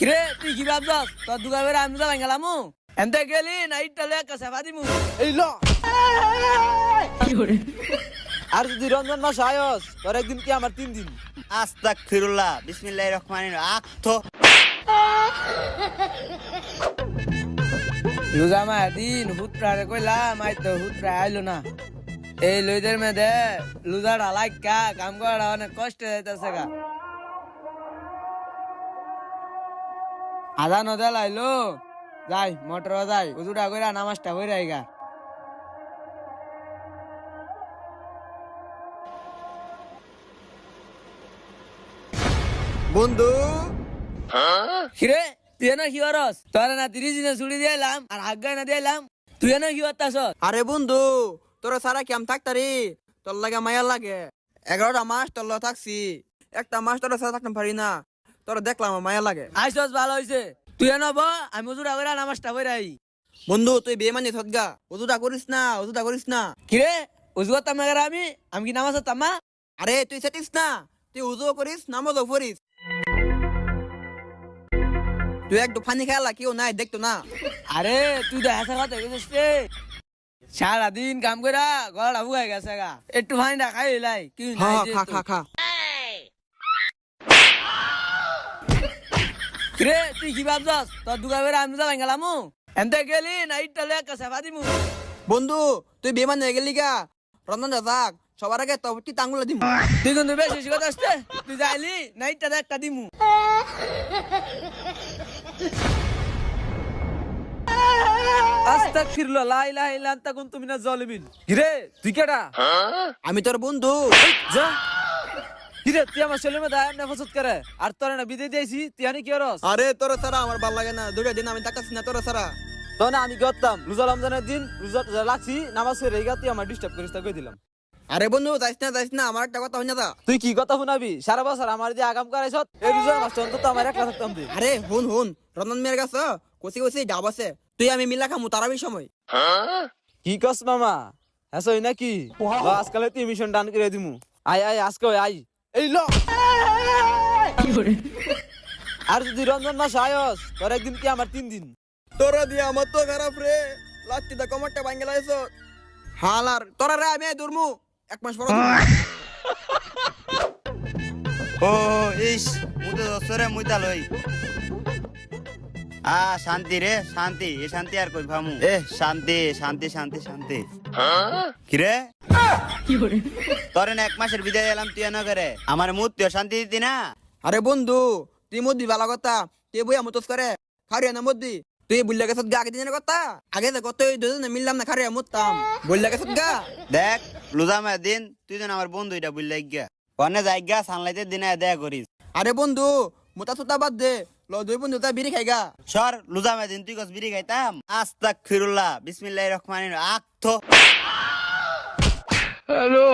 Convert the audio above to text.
কিরে তুই কি ভাবছস তোর দুগা বেড়ে আমি যাবেন গেলামু এনতে গেলি নাইট টালে একটা সেফা দিমু এই ল আর যদি রমজান মাস আয়স তোর একদিন কি আমার 3 দিন আস্তাগফিরুল্লাহ বিসমিল্লাহির রহমানির আখতো লুজামা দিন হুতরারে কইলাম আই তো হুতরা আইলো না এই লইদের মেদে লুজাড়া লাইকা কাম করা অনেক কষ্ট যাইতাছে গা আদা নদে লাইলো যাই মোটর যাই উজুটা কইরা নামাজটা কইরা আইগা বন্ধু কিরে তুই না কি করস তোর না 30 দিনে ছুটি দিলাম আর আজ্ঞা না দিলাম তুই না কি করতাছ আরে বন্ধু তোরা সারা কেমন থাকতারি তোর লাগে মায়া লাগে 11টা মাস তোর লগে থাকছি একটা মাস তোরা সারা থাকতে পারি না তোরা দেখলাম আমার মায়া লাগে আইসস ভালো হইছে তুই না ব আমি উজুটা কইরা নামাজটা কইরা আই বন্ধু তুই বেমানি সদগা ওজুটা করিস না কিরে উজু করতাম না কেরে আমি কি নামাজ পড়তাম না আরে তুই সেটিস না তুই উজু করিস নামাজও পড়িস তুই একটু ফানি খেলা কেউ নাই দেখতো না আরে তুই তো হাসা কথা কইছিস রে সারাদিন কাম কইরা গলাটা বুগাই গেছে গা একটু ফাইনটা খাই লাই কি নাই যে খা তো। খা খা কিরে তুই কি ভাবছস তোর দুগা বেড়ে আমি যাবেন গেলামু এনতে গেলি নাইট টালে একটা সেফা দিমু বন্ধু তুই বেমানি হয়ে গেলি গা রমজান যাক সবার আগে তুই টাঙ্গুলা দিমু তুই কিন্তু বেশি কথা আসছে তুই যাইলি নাইটটা একটা দিমু আস্তাগফিরুল্লাহ লা ইলাহা ইল্লা আনতা কুনতু মিনাজ জালিমিন কিরে তুই কেডা আমি তোর বন্ধু যা কিরে তুই আমার ছেলে মেয়ে দায় নফসত করে আর তোর না বিদায় দিয়েছি তুই আনি কি করস আরে তোর সারা আমার ভাল লাগে না দুটা দিন আমি থাকতেছি না তোর সারা তো না আমি করতাম রোজা রমজানের দিন রোজা লাগছি নামাজ পড়ে গা তুই আমার ডিস্টার্ব করিস তা কই দিলাম আরে বন্ধু যাইস না আমার একটা কথা হইনা দা তুই কি কথা শুনাবি সারা বছর আমার যে আগাম করাইছ এই রোজার মাস অন্তত আমার একলা থাকতাম তুই আরে হুন রমজান মেয়ের কাছে কষি ডাব আছে তুই আমি মিলা খামু তারাবি সময় কি কস মামা হ্যাঁ সই নাকি আজকালে তুই মিশন ডান করে দিমু আই আজকে আই এই ল আর যদি রমজান মাস আয়স তোর একদিন কি আমার 3 দিন তোরা দিয়ে আমার তো খারাপ রে লাস্টি দা কমারটা ভাঙ্গে লাইছ হালার তোরা রে আমি দুরমু এক মাস পর ও ইস মুতে দসরে মুইতা লই শান্তি রে শান্তি এ শান্তি আর কই ভামু শান্তি শান্তি শান্তি শান্তি কিরে তোরে না 1 মাসের বিদায় এলাম তুই না করে আমার মুতে শান্তি দিতি না আরে বন্ধু তুই মদ্দি ভালো কথা তুই বই আমতস করে খারিয়া না মদ্দি তুই বুল্লা গেছত গা আগে দিনের কথা আগে যে কত দুজনে মিললাম না খারিয়া মুততাম বুল্লা গেছত গা দেখ লুজামের দিন তুই তো আমার বন্ধু এটা বুঝলে গিয়া অনে যাই গা সানলাইতের দিনে দেখা করিস আরে বন্ধু মোটা সুতা বাদ দে ল দুই বন্ধু তা বিড়ি খাইগা সর লুজামের দিন তুই কস বিড়ি খাইতাম আস্তাগফিরুল্লাহ বিসমিল্লাহির রহমানির আখতো হ্যালো